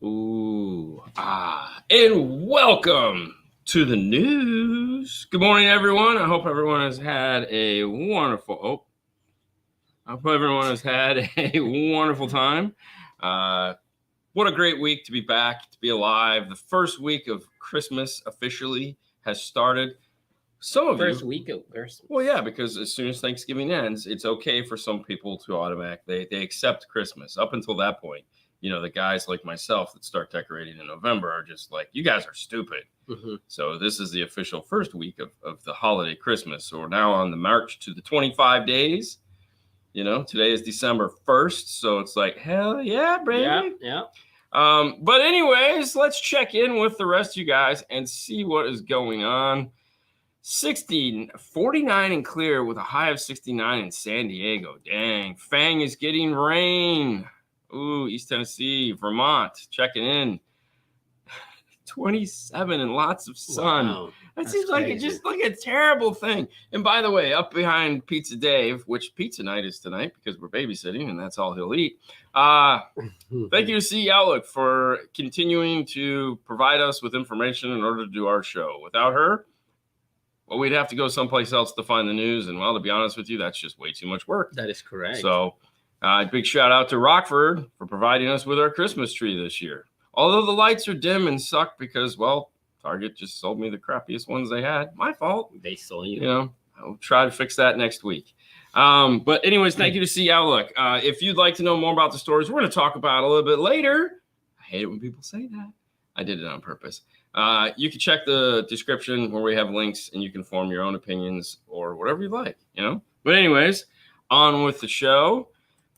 And welcome to the news. Good morning, everyone. I hope everyone has had a wonderful. Time. What a great week to be back, to be alive. The first week of Christmas officially has started. Some of First you, week of Christmas. well, yeah, because as soon as Thanksgiving ends, it's okay for some people to automatically they accept Christmas. Up until that point, the guys like myself that start decorating in November are just like, you guys are stupid. Mm-hmm. So this is the official first week of the holiday Christmas. So we're now on the march to the 25 days. Today is December 1st. So it's like, hell yeah, baby. Yeah. But anyways, let's check in with the rest of you guys and see what is going on. 49 and clear with a high of 69 in San Diego. Dang. Fang is getting rain. Ooh, East Tennessee, Vermont, checking in. 27 and lots of sun. Wow, that seems like it's just like a terrible thing. And by the way, up behind Pizza Dave, which pizza night is tonight because we're babysitting and that's all he'll eat. Thank you to CE Outlook for continuing to provide us with information in order to do our show. Without her, well, we'd have to go someplace else to find the news. And well, to be honest with you, that's just way too much work. That is correct. So big shout out to Rockford for providing us with our Christmas tree this year. Although the lights are dim and suck because, well, Target just sold me the crappiest ones they had. My fault. They sold you. I'll try to fix that next week. But anyways, thank you to CE Outlook. If you'd like to know more about the stores we're going to talk about a little bit later, I hate it when people say that. I did it on purpose. You can check the description where we have links and you can form your own opinions or whatever you like, But anyways, on with the show.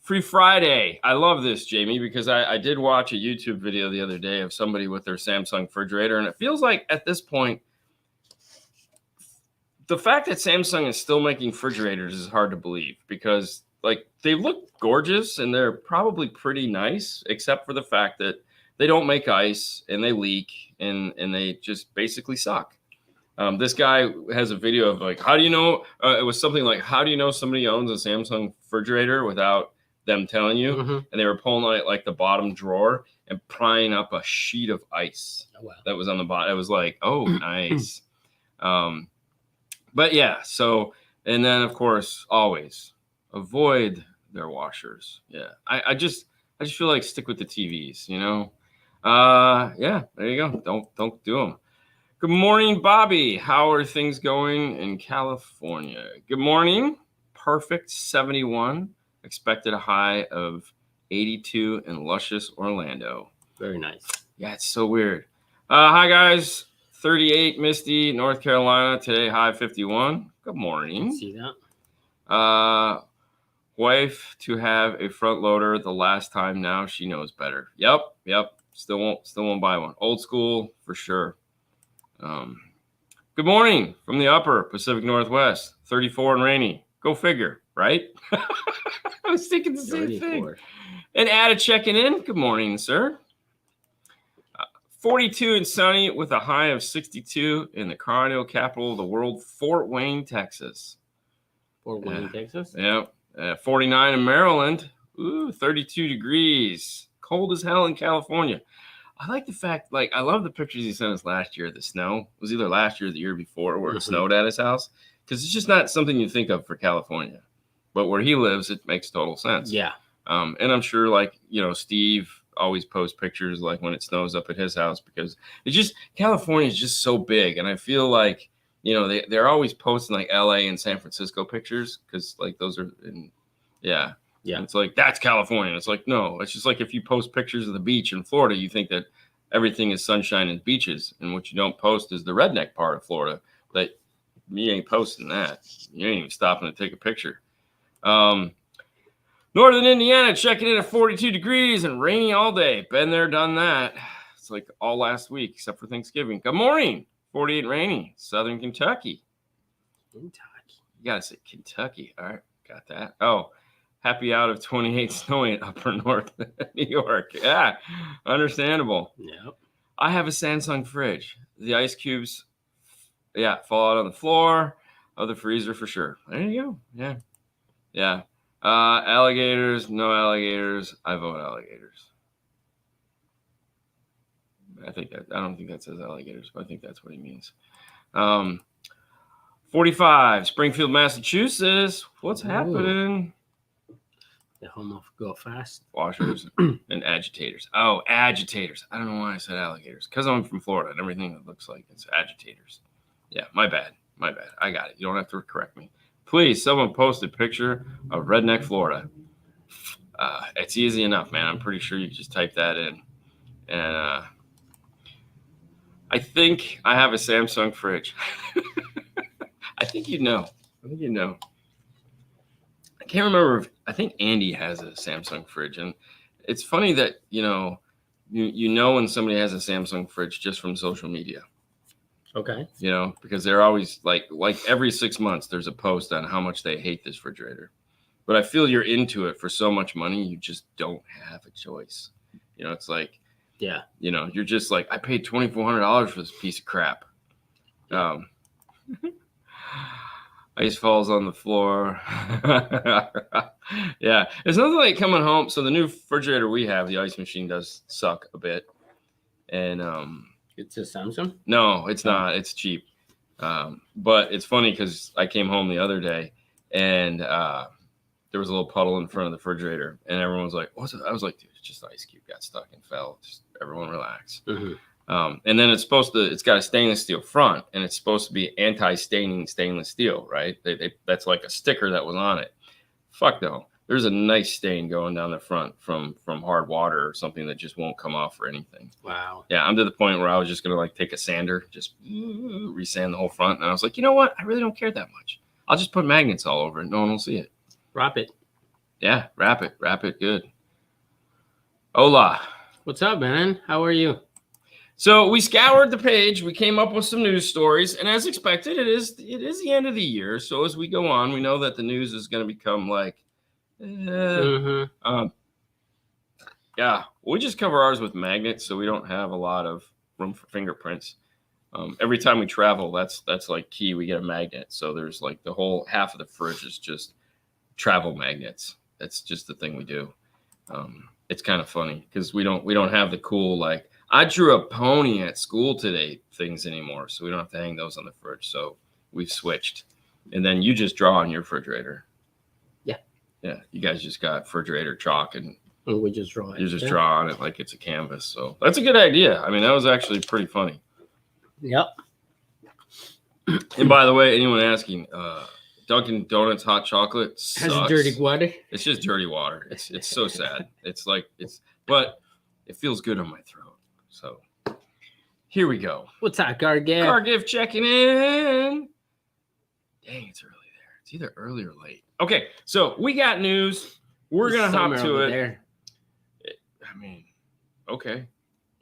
Free Friday. I love this, Jamie, because I did watch a YouTube video the other day of somebody with their Samsung refrigerator. And it feels like at this point, the fact that Samsung is still making refrigerators is hard to believe because they look gorgeous and they're probably pretty nice, except for the fact that they don't make ice and they leak and they just basically suck. This guy has a video of how do you know? It was something like, how do you know somebody owns a Samsung refrigerator without them telling you? Mm-hmm. And they were pulling out the bottom drawer and prying up a sheet of ice that was on the bottom. It was like, oh, nice. But yeah, so, and then of course, always avoid their washers. Yeah. I just feel like stick with the TVs, yeah, there you go. Don't do them. Good morning, Bobby. How are things going in California? Good morning. Perfect 71. Expected a high of 82 in luscious Orlando. Very nice. Yeah, it's so weird. Hi, guys. 38 misty, North Carolina. Today, high 51. Good morning. See that? Wife to have a front loader the last time. Now she knows better. Yep. Still won't buy one. Old school for sure. Good morning from the upper Pacific Northwest. 34 and rainy. Go figure, right? I was thinking the same thing. And Ada checking in. Good morning, sir. 42 and sunny with a high of 62 in the colonial capital of the world, Fort Wayne, Texas. Fort Wayne, Texas? Yeah. 49 in Maryland. Ooh, 32 degrees. Cold as hell in California. I like the fact, I love the pictures he sent us last year of the snow. It was either last year or the year before where it snowed at his house. Because it's just not something you think of for California. But where he lives, it makes total sense. Yeah. And I'm sure, Steve always posts pictures, when it snows up at his house. Because it's just, California is just so big. And I feel like, they're always posting, LA and San Francisco pictures. Because, those are, yeah. Yeah. It's that's California. It's no, it's just if you post pictures of the beach in Florida, you think that everything is sunshine and beaches. And what you don't post is the redneck part of Florida. But you ain't posting that. You ain't even stopping to take a picture. Northern Indiana checking in at 42 degrees and rainy all day. Been there, done that. It's all last week except for Thanksgiving. Good morning. 48 and rainy. Southern Kentucky. You got to say Kentucky. All right. Got that. Oh. Happy out of 28 snowy in upper north New York. Yeah, understandable. Yep. I have a Samsung fridge. The ice cubes, fall out on the floor of the freezer for sure. There you go. Yeah. Alligators, no alligators. I vote alligators. I don't think that says alligators, but I think that's what he means. 45, Springfield, Massachusetts. What's happening? The home of Go Fast. Washers and agitators. Oh, agitators. I don't know why I said alligators. Because I'm from Florida and everything that looks like it's agitators. Yeah, my bad. My bad. I got it. You don't have to correct me. Please, someone post a picture of Redneck, Florida. It's easy enough, man. I'm pretty sure you can just type that in. And I think I have a Samsung fridge. I think you know. I can't remember I think Andy has a Samsung fridge, and it's funny that you know when somebody has a Samsung fridge just from social media. Okay. You know, because they're always like every 6 months there's a post on how much they hate this refrigerator. But I feel you're into it for so much money, you just don't have a choice. You know, it's like, yeah, you know, you're just like, I paid $2,400 for this piece of crap. Ice falls on the floor. Yeah, it's nothing like coming home. So the new refrigerator we have, the ice machine does suck a bit. And it's a Samsung? No, it's not. It's cheap. But it's funny because I came home the other day and there was a little puddle in front of the refrigerator, and everyone was like, "What's it?" I was like, "Dude, it's just an ice cube got stuck and fell. Just everyone relax." Mm-hmm. And then it's got a stainless steel front, and it's supposed to be anti-staining stainless steel, right? That's like a sticker that was on it. Fuck no. There's a nice stain going down the front from hard water or something that just won't come off or anything. Wow. Yeah, I'm to the point where I was just gonna like take a sander, just resand the whole front, and I was like, you know what? I really don't care that much. I'll just put magnets all over it. No one will see it. Wrap it. Yeah, wrap it good. Hola. What's up, man? How are you? So we scoured the page. We came up with some news stories, and as expected, it is the end of the year. So as we go on, we know that the news is going to become like, yeah. We just cover ours with magnets, so we don't have a lot of room for fingerprints. Every time we travel, that's like key. We get a magnet, so there's like the whole half of the fridge is just travel magnets. That's just the thing we do. It's kind of funny because we don't have the cool like I drew a pony at school today things anymore, so we don't have to hang those on the fridge. So we've switched, and then you just draw on your refrigerator. Yeah, you guys just got refrigerator chalk and we just draw it. You just draw on it like it's a canvas. So that's a good idea. I mean, that was actually pretty funny. Yep. And by the way, anyone asking, Dunkin' Donuts hot chocolate sucks. Has dirty water. It's just dirty water. It's so sad. But it feels good on my throat. So here we go. What's that, Gargiff? Gargiff checking in. Dang, it's early there. It's either early or late. Okay, so we got news. We're gonna hop to it. There. I mean, okay.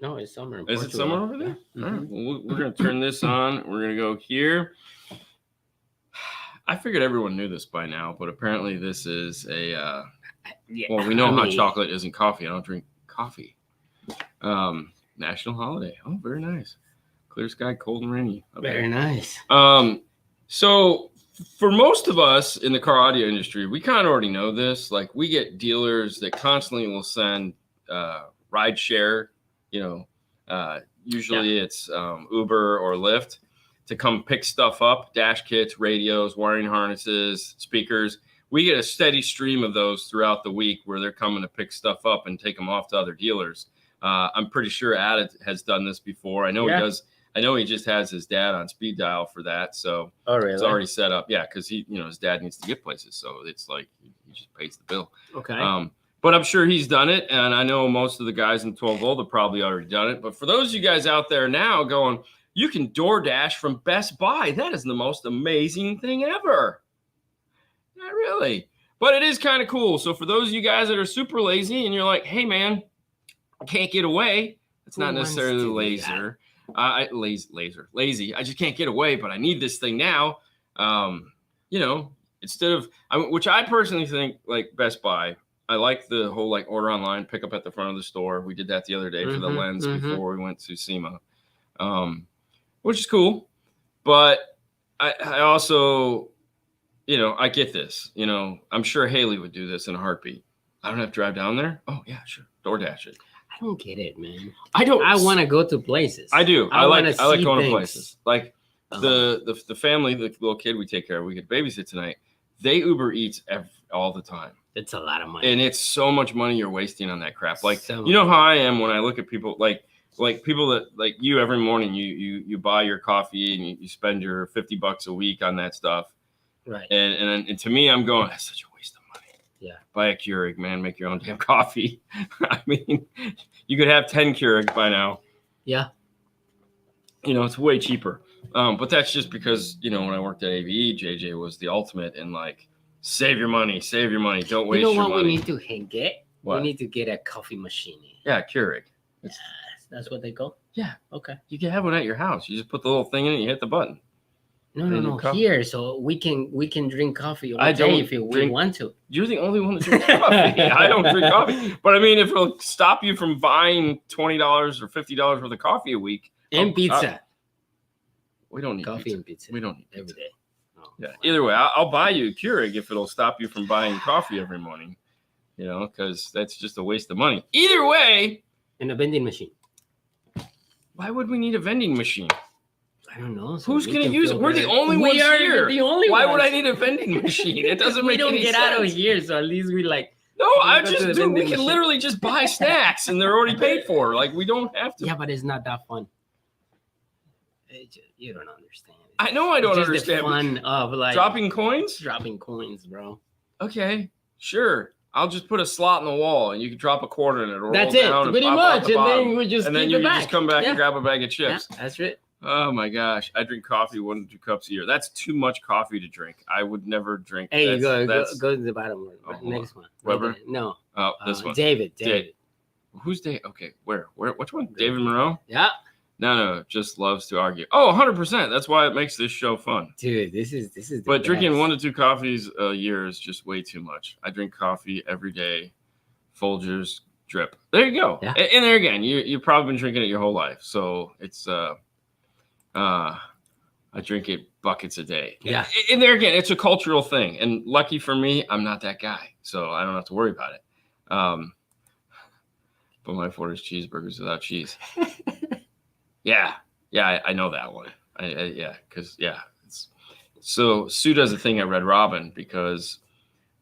No, it's summer. Is it summer over there? Yeah. All right. Well, we're going to turn this on. We're going to go here. I figured everyone knew this by now, but apparently this is a, well, we know hot chocolate isn't coffee. I don't drink coffee. National holiday. Oh, very nice. Clear sky, cold and rainy. Okay. Very nice. So for most of us in the car audio industry, we kind of already know this. Like we get dealers that constantly will send ride share, usually it's Uber or Lyft to come pick stuff up, dash kits, radios, wiring harnesses, speakers. We get a steady stream of those throughout the week where they're coming to pick stuff up and take them off to other dealers. I'm pretty sure Ad has done this before. I know he does. I know he just has his dad on speed dial for that. So it's already set up. Yeah, because his dad needs to get places. So it's like he just pays the bill. Okay. But I'm sure he's done it. And I know most of the guys in 12 volt have probably already done it. But for those of you guys out there now going, you can DoorDash from Best Buy. That is the most amazing thing ever. Not really. But it is kind of cool. So for those of you guys that are super lazy and you're like, hey, man, I can't get away. It's not necessarily lazy. Lazy. I just can't get away, but I need this thing now. Instead of, which I personally think like Best Buy, I like the whole like order online, pick up at the front of the store. We did that the other day for the lens before we went to SEMA, which is cool. But I also, I get this. I'm sure Haley would do this in a heartbeat. I don't have to drive down there. Oh yeah, sure. DoorDash it. I don't get it, man. I don't. I want to go to places. I do. I like going to places. Like Um, the family, the little kid we take care of, we get babysit tonight. They Uber Eats all the time. It's a lot of money. And it's so much money you're wasting on that crap. Like, So you know how I am when I look at people like people that like you every morning, you buy your coffee and you spend your $50 a week on that stuff. Right. And to me, I'm going, that's such a waste of money. Yeah. Buy a Keurig, man. Make your own damn coffee. I mean, you could have 10 Keurigs by now. Yeah. You know, it's way cheaper. But that's just because, you know, when I worked at AVE, JJ was the ultimate in like, save your money. Don't waste your money. You know what we need to get? What? We need to get a coffee machine. Yeah, Keurig. Yes, that's what they call? Yeah. Okay. You can have one at your house. You just put the little thing in it and you hit the button. No. Here, so we can drink coffee all I day don't if we drink- want to. You're the only one that drinks coffee. I don't drink coffee. But I mean, if it'll stop you from buying $20 or $50 worth of coffee a week. And pizza. We don't need Coffee pizza. and pizza. We don't need every pizza. day. Oh, Yeah. Either way, I'll buy you a Keurig if it'll stop you from buying coffee every morning. You know, because that's just a waste of money. Either way. And a vending machine. Why would we need a vending machine? I don't know. So Who's going to use it? We're the only ones here. The only Why ones. would I need a vending machine? It doesn't we make don't any get sense. out of here, so at least we like. No, I go to just the do. vending We can machine. literally just buy snacks and they're already paid for. Like we don't have to. Yeah, but it's not that fun. You don't understand. I know I don't It's just understand. the fun of like Dropping coins? dropping coins, bro. Okay, sure. I'll just put a slot in the wall and you can drop a quarter in it. Or That's roll it, down and pretty pop out much. the And bottom. then we just And then keep you it can back. just come back Yeah. and grab a bag of Yeah, chips. that's it. Oh my gosh. I drink coffee 1 to 2 cups a year. That's too much coffee to drink. I would never drink. Hey, you go that's, to the bottom one. Oh, hold Next one. Weber? Right there. No. Oh, this one. David. Who's Dave? Okay, where? Which one? David Moreau? Yeah. No, just loves to argue. Oh, 100%. That's why it makes this show fun. Dude, this is the But drinking best. 1 to 2 coffees a year is just way too much. I drink coffee every day. Folgers drip. There you go. Yeah. And there again, you've probably been drinking it your whole life. So it's I drink it buckets a day. Yeah. And there again, it's a cultural thing. And lucky for me, I'm not that guy. So I don't have to worry about it. But my order is cheeseburgers without cheese. Yeah, I know that one. So Sue does a thing at Red Robin because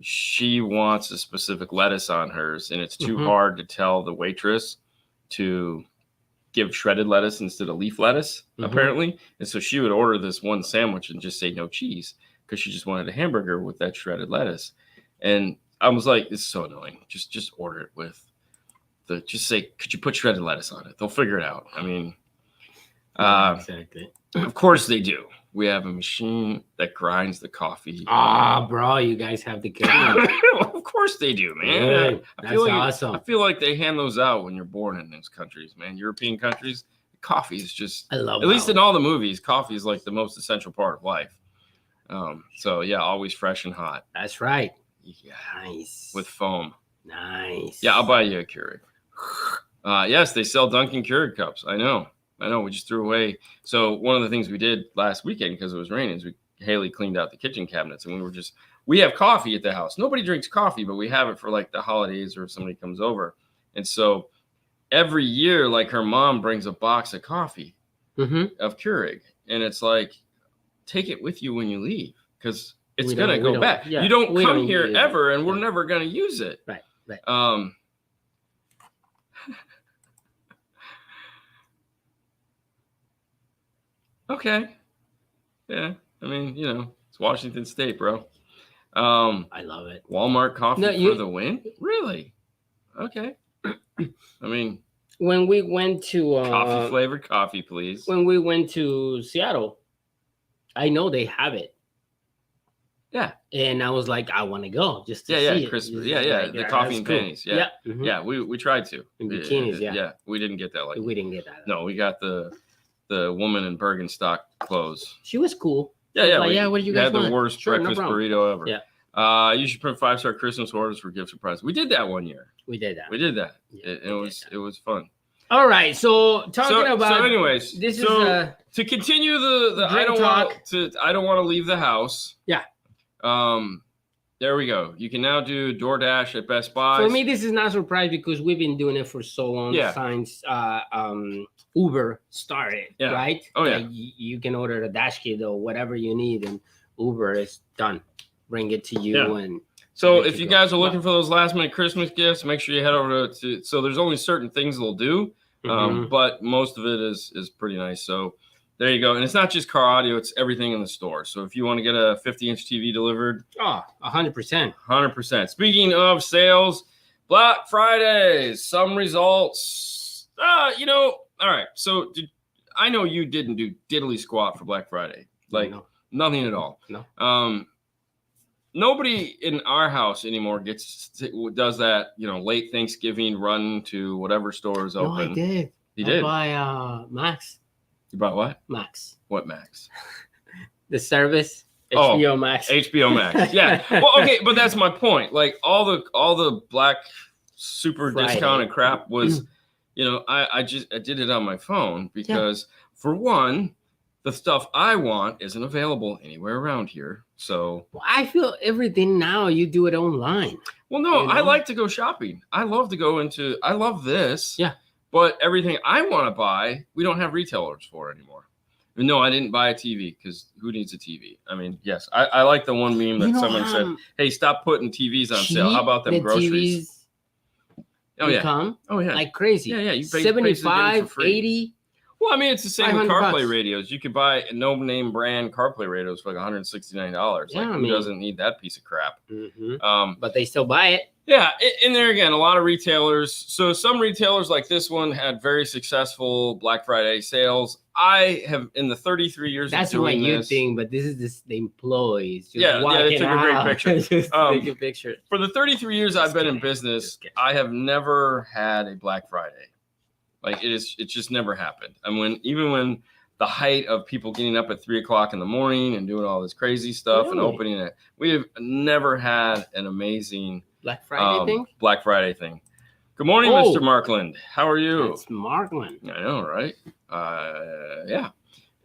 she wants a specific lettuce on hers, and it's too hard to tell the waitress to give shredded lettuce instead of leaf lettuce, apparently. And so she would order this one sandwich and just say no cheese because she just wanted a hamburger with that shredded lettuce. And I was like, this is so annoying. Just order it with just say, could you put shredded lettuce on it? They'll figure it out. I mean, exactly. Of course they do. We have a machine that grinds the coffee. Bro, you guys have the good one. Of course they do, man. Good. I That's feel like, awesome. I feel like they hand those out when you're born in those countries, man. European countries, coffee is just, I love at least in all the movies, coffee is like the most essential part of life. So yeah, always fresh and hot. That's right. Yeah, Nice. with foam. Nice. Yeah, I'll buy you a Keurig. Yes, they sell Dunkin' Keurig cups. I know. We just threw away. So one of the things we did last weekend because it was raining is Haley cleaned out the kitchen cabinets, and we have coffee at the house. Nobody drinks coffee, but we have it for like the holidays or if somebody comes over. And so every year, like her mom brings a box of coffee of Keurig, and it's like, take it with you when you leave because it's gonna go back. Yeah, you don't come don't here use ever, it. and we're never gonna use it. Right. Okay. Yeah. I mean, it's Washington State, bro. I love it. Walmart coffee No, for the win? Really? Okay. I mean, When we went to coffee flavored coffee, please. when we went to Seattle, I know they have it. Yeah. And I was like, I want to go just to Yeah, see it. Christmas. Just Yeah, like, the coffee that's and cool. panties. Yeah. Mhm. Yeah, we tried to. In bikinis, yeah. Yeah, we didn't get that. Like, We didn't get that. no, we got the woman in Bergenstock clothes. She was cool. Yeah. Like, what do you guys had want? the worst Sure, no breakfast problem. burrito ever. Yeah. You should print 5-star Christmas orders for gift surprise. We did that one year. We did that. We did that. Yeah, It we did was that. it was fun. All right. So talking about So anyways, this so is to continue the drink talk. I don't want to leave the house. Yeah. There we go. You can now do DoorDash at Best Buy. For me, this is not a surprise because we've been doing it for so long since Uber started, right? Oh, yeah. Like you can order a dash kit or whatever you need, and Uber is done. Bring it to you. And so if you guys are looking for those last minute Christmas gifts, make sure you head over to so there's only certain things they'll do, but most of it is pretty nice. So there you go. And it's not just car audio, it's everything in the store. So if you want to get a 50-inch TV delivered, 100%. 100%. Speaking of sales, Black Fridays, some results. All right. So I know you didn't do diddly squat for Black Friday. Like nothing at all. No. Nobody in our house anymore does that, late Thanksgiving run to whatever store is open. No, I did. You did? By Max. You bought what? Max. What Max? The service. HBO Max. HBO Max. Yeah. Well, okay, but that's my point. Like all the Black super discounted crap was, I did it on my phone because for one, the stuff I want isn't available anywhere around here. So I feel everything now you do it online. Well, no, I like to go shopping. I love this. Yeah. But everything I want to buy, we don't have retailers for anymore. And no, I didn't buy a TV because who needs a TV? I mean, yes, I like the one meme that someone said, hey, stop putting TVs on sale. How about them groceries? Come like crazy. Yeah. You pay 75, 80. Well, I mean, it's the same with CarPlay radios. You could buy no-name brand CarPlay radios for like $169. Yeah, who doesn't need that piece of crap? But they still buy it. Yeah, and there again, a lot of retailers. So some retailers like this one had very successful Black Friday sales. I have, in the 33 years of doing this. That's what you think, but this is the employees. They took a great picture. Take a picture. For the 33 years I've been in business, I have never had a Black Friday. Like it just never happened. And even when the height of people getting up at 3:00 in the morning and doing all this crazy stuff and opening it, we have never had an amazing Black Friday thing. Good morning, Mr. Markland. How are you? It's Markland. I know, right? Yeah.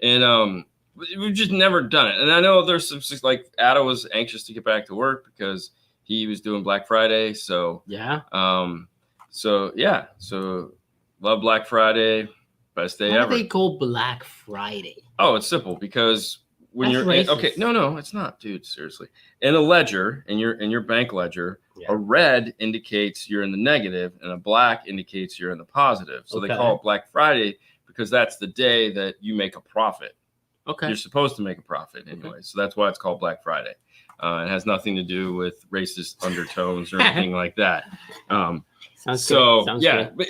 And we've just never done it. And I know there's some like Ada was anxious to get back to work because he was doing Black Friday. So So love Black Friday. Best day ever. Why do they call Black Friday? Oh, it's simple because when you're no, it's not, dude. Seriously, in a ledger, in your bank ledger, a red indicates you're in the negative, and a black indicates you're in the positive. So they call it Black Friday because that's the day that you make a profit. Okay, you're supposed to make a profit anyway, so that's why it's called Black Friday. It has nothing to do with racist undertones or anything like that. Sounds good. But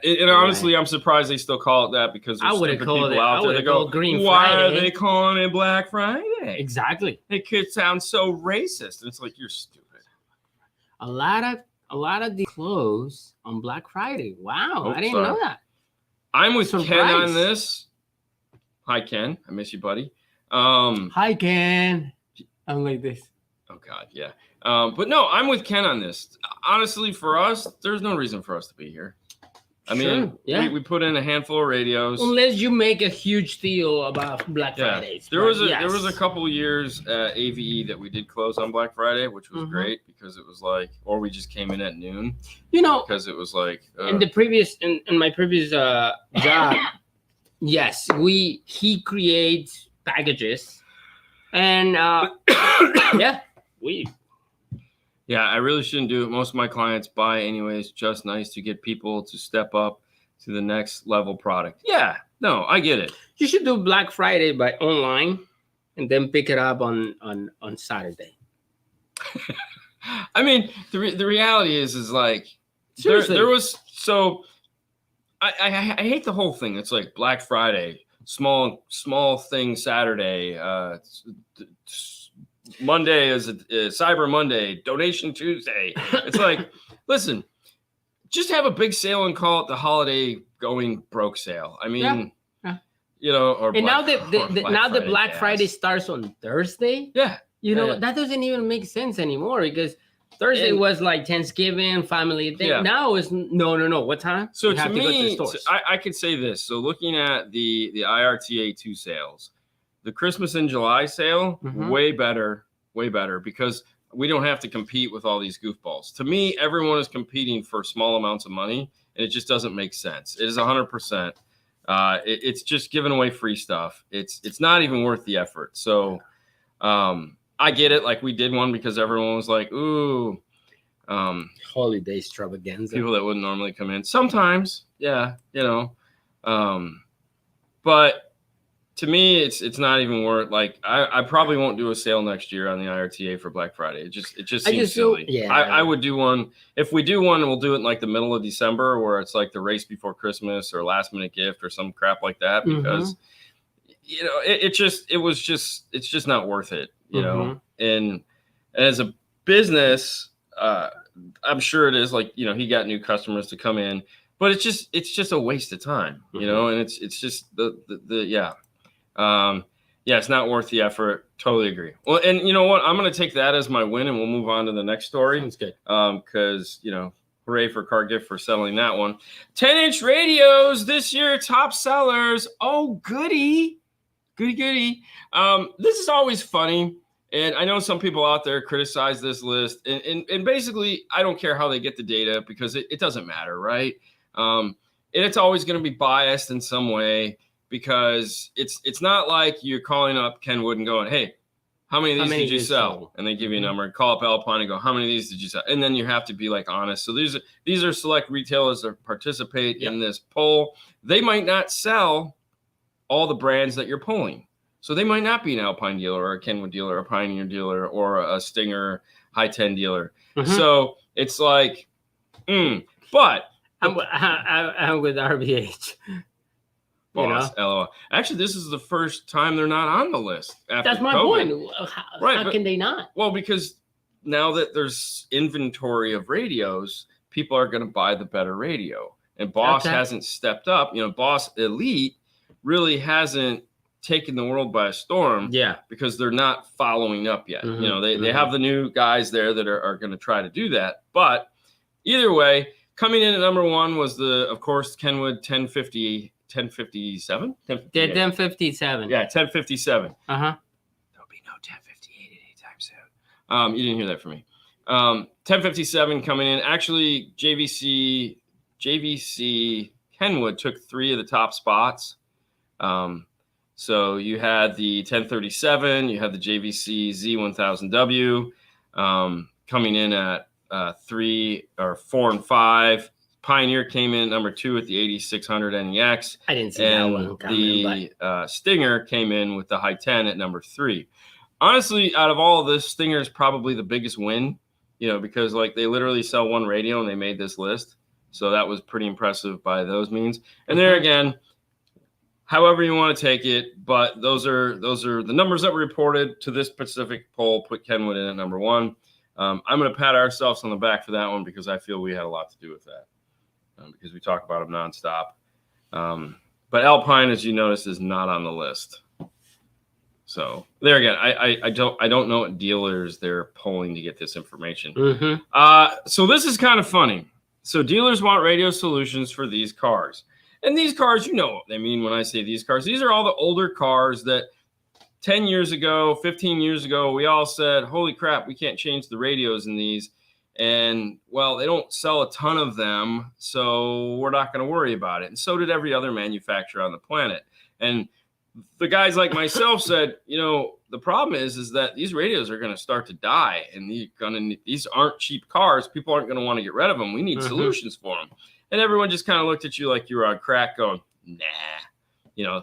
and honestly, I'm surprised they still call it that because there's stupid people out there that go, why are they calling it Black Friday? Exactly. It could sound so racist. And it's like, you're stupid. A lot of the clothes on Black Friday. Wow, I didn't know that. I'm with Ken on this. Hi, Ken. I miss you, buddy. Hi, Ken. I'm like this. Oh, God, yeah. But no, I'm with Ken on this. Honestly, for us, there's no reason for us to be here. I mean, we put in a handful of radios. Unless you make a huge deal about Black Fridays. There was a couple years at AVE that we did close on Black Friday, which was great because it was like, or we just came in at noon. Because it was like in my previous job, yes, he creates packages, and Yeah, I really shouldn't do it. Most of my clients buy anyways. Just nice to get people to step up to the next level product. Yeah, no, I get it. You should do Black Friday by online and then pick it up on Saturday. I mean, the reality is like there was so I hate the whole thing. It's like Black Friday, small thing Saturday, Monday is Cyber Monday, Donation Tuesday. It's like, listen, just have a big sale and call it the holiday going broke sale. I mean, or and now that Black Friday starts on Thursday. Yeah, that doesn't even make sense anymore because Thursday was like Thanksgiving, family thing. Yeah. Now is no. What time? So to me, I could say this. So looking at the IRTA 2 sales. The Christmas in July sale, way better because we don't have to compete with all these goofballs. To me, everyone is competing for small amounts of money, and it just doesn't make sense. It is 100%. It's just giving away free stuff. It's not even worth the effort. So I get it. Like, we did one because everyone was like, ooh. Holiday extravaganza. People that wouldn't normally come in. Sometimes, yeah, but to me, it's not even worth. Like, I probably won't do a sale next year on the IRTA for Black Friday. It just seems silly. Yeah, I would do one. If we do one, we'll do it in like the middle of December, where it's like the race before Christmas or last minute gift or some crap like that. Because it's just not worth it. And as a business, I'm sure it is. Like, he got new customers to come in, but it's just a waste of time. And it's just it's not worth the effort. Totally agree. Well, and you know what? I'm going to take that as my win, and we'll move on to the next story. Sounds good. Because, hooray for Car Gift for selling that one. 10-inch radios this year, top sellers. Oh, goody. Goody. This is always funny. And I know some people out there criticize this list. And basically, I don't care how they get the data because it doesn't matter, right? And it's always going to be biased in some way. Because it's not like you're calling up Kenwood and going, hey, how many of these did you sell? And they give you a number, and call up Alpine and go, how many of these did you sell? And then you have to be like honest. So these are select retailers that participate in this poll. They might not sell all the brands that you're polling. So they might not be an Alpine dealer or a Kenwood dealer, or a Pioneer dealer, or a Stinger High 10 dealer. So it's like, but I'm with RVH. Boss, LOL. Actually, this is the first time they're not on the list. That's my point. How can they not? Well, because now that there's inventory of radios, people are going to buy the better radio. And Boss hasn't stepped up. Boss Elite really hasn't taken the world by storm. Yeah. Because they're not following up yet. They have the new guys there that are going to try to do that. But either way, coming in at number one was of course, Kenwood 1057? 1057. Yeah, 1057. Uh-huh. There'll be no 1058 anytime soon. You didn't hear that from me. 1057 coming in. Actually, JVC Kenwood took 3 of the top spots. So you had the 1037, you had the JVC Z1000W coming in at 3 or 4 and 5. Pioneer came in number 2 with the 8600 NEX. I didn't see that one coming. The Stinger came in with the High 10 at number 3. Honestly, out of all of this, Stinger is probably the biggest win, because like they literally sell one radio and they made this list. So that was pretty impressive by those means. And there again, however you want to take it, but those are the numbers that were reported to this specific poll. Put Kenwood in at number 1. I'm going to pat ourselves on the back for that one because I feel we had a lot to do with that. Because we talk about them nonstop. But Alpine, as you notice, is not on the list. So there again, I don't know what dealers they're polling to get this information. So this is kind of funny. So dealers want radio solutions for these cars. And these cars, what they mean when I say these cars. These are all the older cars that 10 years ago, 15 years ago, we all said, holy crap, we can't change the radios in these. And, well, they don't sell a ton of them, so we're not going to worry about it. And so did every other manufacturer on the planet. And the guys like myself said, the problem is that these radios are going to start to die, and these aren't cheap cars. People aren't going to want to get rid of them. We need solutions for them. And everyone just kind of looked at you like you were on crack going, nah.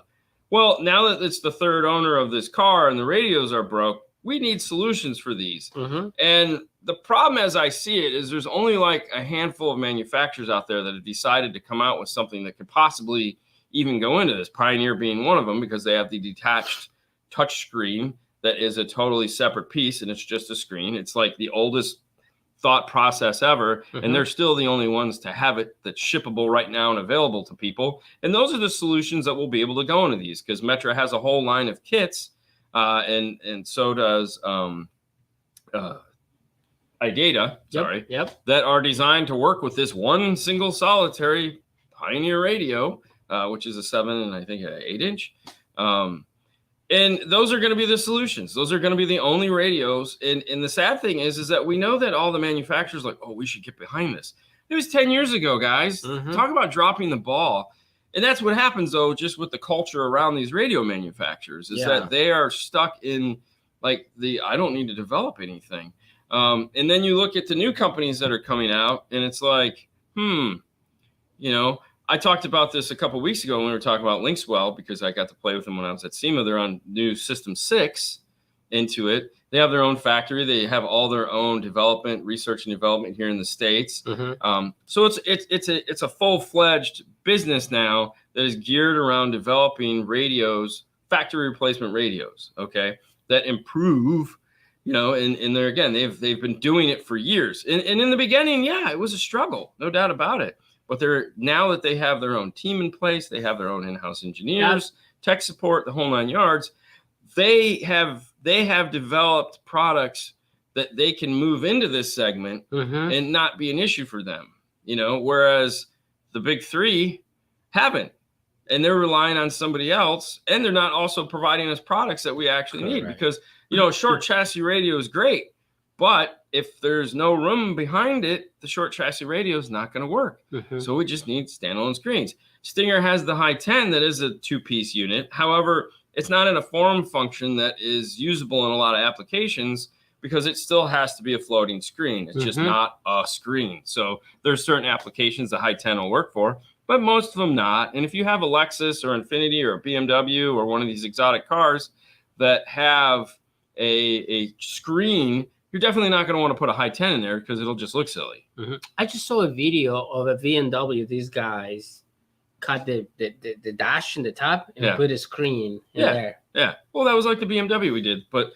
Well, now that it's the third owner of this car and the radios are broke, we need solutions for these. And the problem as I see it is there's only like a handful of manufacturers out there that have decided to come out with something that could possibly even go into this. Pioneer being one of them because they have the detached touch screen that is a totally separate piece and it's just a screen. It's like the oldest thought process ever. And they're still the only ones to have it that's shippable right now and available to people. And those are the solutions that will be able to go into these because Metra has a whole line of kits and so does iData, that are designed to work with this one single solitary Pioneer radio, which is a 7 and I think an 8-inch. And those are going to be the solutions. Those are going to be the only radios. And the sad thing is that we know that all the manufacturers like, oh, we should get behind this. It was 10 years ago, guys. Talk about dropping the ball. And that's what happens, though, just with the culture around these radio manufacturers, is that they are stuck in like I don't need to develop anything. And then you look at the new companies that are coming out, and it's like, I talked about this a couple of weeks ago when we were talking about Linkswell, because I got to play with them when I was at SEMA. They're on new System 6 into it. They have their own factory. They have all their own research and development here in the States. So it's a full-fledged business now that is geared around developing radios, factory replacement radios, okay, that improve, and they're, again, they've been doing it for years. And in the beginning, it was a struggle, no doubt about it. But now that they have their own team in place, they have their own in-house engineers, tech support, the whole 9 yards. They have developed products that they can move into this segment and not be an issue for them. Whereas the big three haven't, and they're relying on somebody else, and they're not also providing us products that we actually need. Because a short chassis radio is great, but if there's no room behind it, the short chassis radio is not going to work. So we just need standalone screens. Stinger has the High 10 that is a 2-piece unit. However, it's not in a form function that is usable in a lot of applications because it still has to be a floating screen. It's just not a screen. So there's certain applications the High 10 will work for, but most of them not. And if you have a Lexus or Infiniti or a BMW or one of these exotic cars that have a screen, you're definitely not going to want to put a High 10 in there because it'll just look silly. I just saw a video of a BMW. These guys cut the dash in the top and put a screen in there. Yeah. Well, that was like the BMW we did. But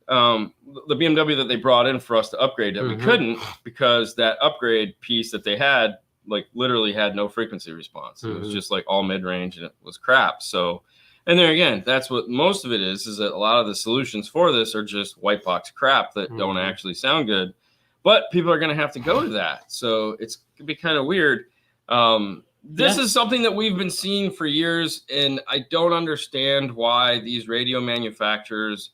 the BMW that they brought in for us to upgrade that we couldn't, because that upgrade piece that they had like literally had no frequency response. It was just like all mid-range, and it was crap. So, and there again, that's what most of it is that a lot of the solutions for this are just white box crap that don't actually sound good. But people are going to have to go to that. So it's going to be kind of weird. This is something that we've been seeing for years, and I don't understand why these radio manufacturers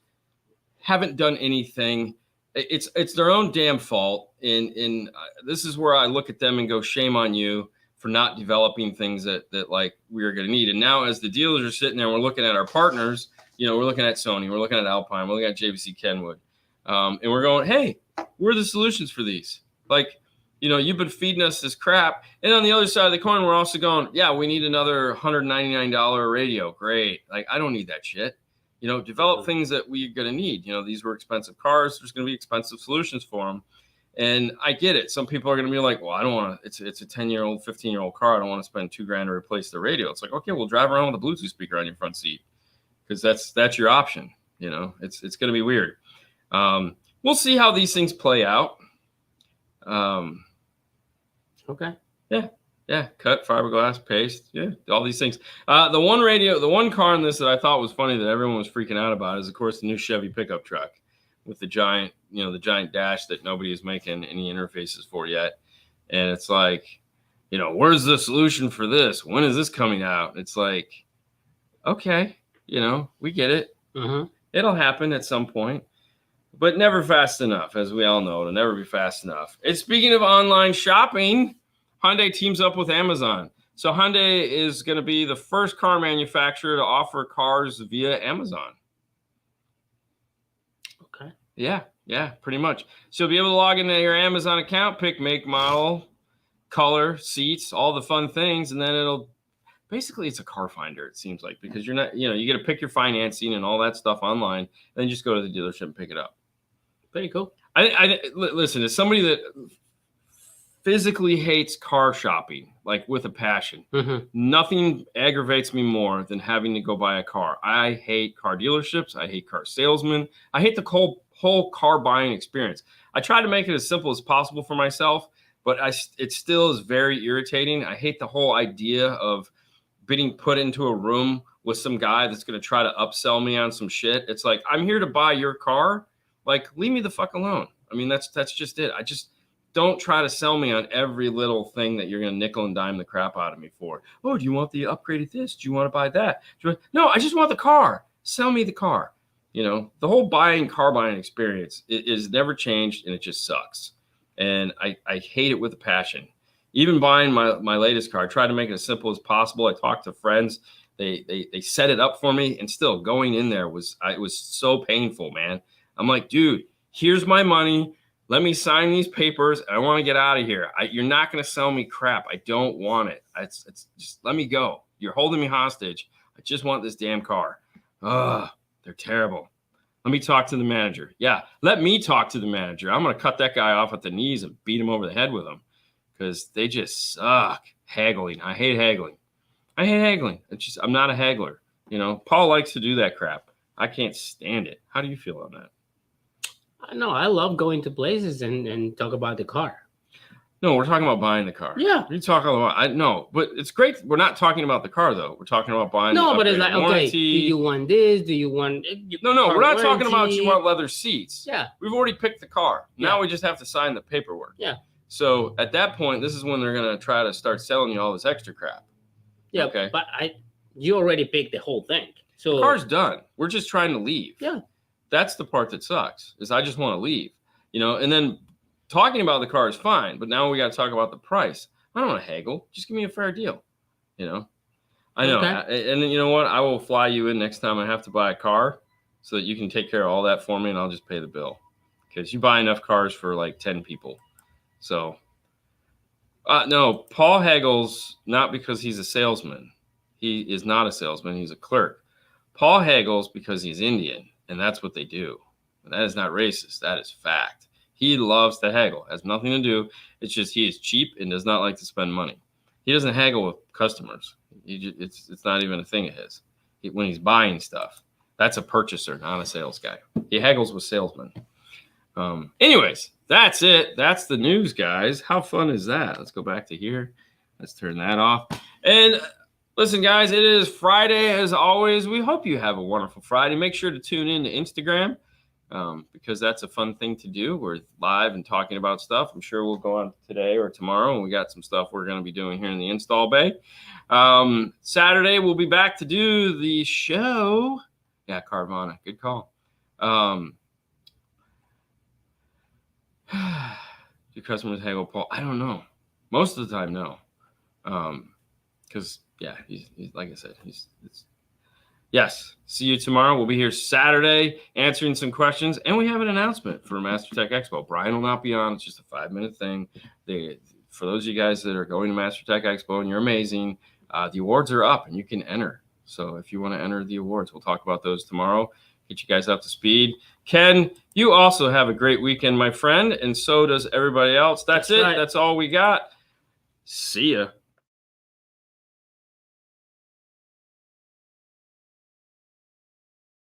haven't done anything. It's their own damn fault. And this is where I look at them and go, shame on you for not developing things that like we are going to need. And now as the dealers are sitting there, we're looking at our partners, we're looking at Sony, we're looking at Alpine, we're looking at JVC Kenwood. And we're going, hey, we're the solutions for these. Like, you've been feeding us this crap. And on the other side of the coin, we're also going, we need another $199 radio. Great. Like, I don't need that shit. Develop things that we're going to need. These were expensive cars. There's going to be expensive solutions for them. And I get it. Some people are going to be like, well, I don't want to, it's a 10-year-old, 15-year-old car. I don't want to spend $2,000 to replace the radio. It's like, okay, we'll drive around with a Bluetooth speaker on your front seat, because that's your option. It's going to be weird. We'll see how these things play out. Okay. Yeah. Cut, fiberglass, paste. Yeah. All these things. The one car in this that I thought was funny that everyone was freaking out about is, of course, the new Chevy pickup truck with the giant dash that nobody is making any interfaces for yet. And it's like, where's the solution for this? When is this coming out? It's like, okay, we get it. It'll happen at some point. But never fast enough, as we all know. It'll never be fast enough. And speaking of online shopping, Hyundai teams up with Amazon. So Hyundai is going to be the first car manufacturer to offer cars via Amazon. Okay. Yeah, pretty much. So you'll be able to log into your Amazon account, pick make, model, color, seats, all the fun things, and then basically it's a car finder, it seems like, because you're not, you get to pick your financing and all that stuff online, and then just go to the dealership and pick it up. Pretty cool. I listen, as somebody that physically hates car shopping, like with a passion, nothing aggravates me more than having to go buy a car. I hate car dealerships. I hate car salesmen. I hate the whole car buying experience. I try to make it as simple as possible for myself, but it still is very irritating. I hate the whole idea of being put into a room with some guy that's going to try to upsell me on some shit. It's like, I'm here to buy your car. Like, leave me the fuck alone. I mean, that's just it. I just don't try to sell me on every little thing that you're going to nickel and dime the crap out of me for. Oh, do you want the upgraded this? Do you want to buy that? No, I just want the car. sell me the car. You know, the whole car buying experience is never changed, and it just sucks. And I hate it with a passion. Even buying my latest car, I tried to make it as simple as possible. I talked to friends. They set it up for me, and still going in there it was so painful, man. I'm like, dude, here's my money. Let me sign these papers. I want to get out of here. You're not going to sell me crap. I don't want it. It's just let me go. You're holding me hostage. I just want this damn car. Ugh, they're terrible. Let me talk to the manager. Yeah, let me talk to the manager. I'm going to cut that guy off at the knees and beat him over the head with them because they just suck. Haggling. I hate haggling. It's just, I'm not a haggler. You know, Paul likes to do that crap. I can't stand it. How do you feel on that? No, I love going to places and talk about the car. No, we're talking about buying the car. Yeah. You talk about, no, but it's great. We're not talking about the car though. We're talking about buying. No, but it's like, okay, do you want this? Do you want? No, we're not talking about you want leather seats. Yeah. We've already picked the car. Yeah. Now we just have to sign the paperwork. Yeah. So at that point, this is when they're going to try to start selling you all this extra crap. Yeah. Okay. But you already picked the whole thing. So the car's done. We're just trying to leave. Yeah. That's the part that sucks, is I just want to leave, you know, and then talking about the car is fine, but now we got to talk about the price. I don't want to haggle. Just give me a fair deal, you know. I know. Okay. And you know what? I will fly you in next time I have to buy a car so that you can take care of all that for me, and I'll just pay the bill because you buy enough cars for like 10 people. So, no, Paul haggles not because he's a salesman. He is not a salesman. He's a clerk. Paul haggles because he's Indian, and that's what they do. And that is not racist. That is fact. He loves to haggle. It has nothing to do. It's just he is cheap and does not like to spend money. He doesn't haggle with customers. It's not even a thing of his. When he's buying stuff, that's a purchaser, not a sales guy. He haggles with salesmen. Anyways, that's it. That's the news, guys. How fun is that? Let's go back to here. Let's turn that off. And listen, guys, it is Friday as always. We hope you have a wonderful Friday. Make sure to tune in to Instagram because that's a fun thing to do. We're live and talking about stuff. I'm sure we'll go on today or tomorrow, and we got some stuff we're going to be doing here in the install bay. Saturday, we'll be back to do the show. Yeah, Carvana. Good call. Do customers haggle Paul? I don't know. Most of the time, no. Because yeah, he's like I said, yes. See you tomorrow. We'll be here Saturday answering some questions, and we have an announcement for MasterTech Expo. Brian will not be on. It's just a 5-minute thing. For those of you guys that are going to MasterTech Expo and you're amazing, the awards are up and you can enter. So if you want to enter the awards, we'll talk about those tomorrow. Get you guys up to speed. Ken, you also have a great weekend, my friend, and so does everybody else. That's it. Right. That's all we got. See ya.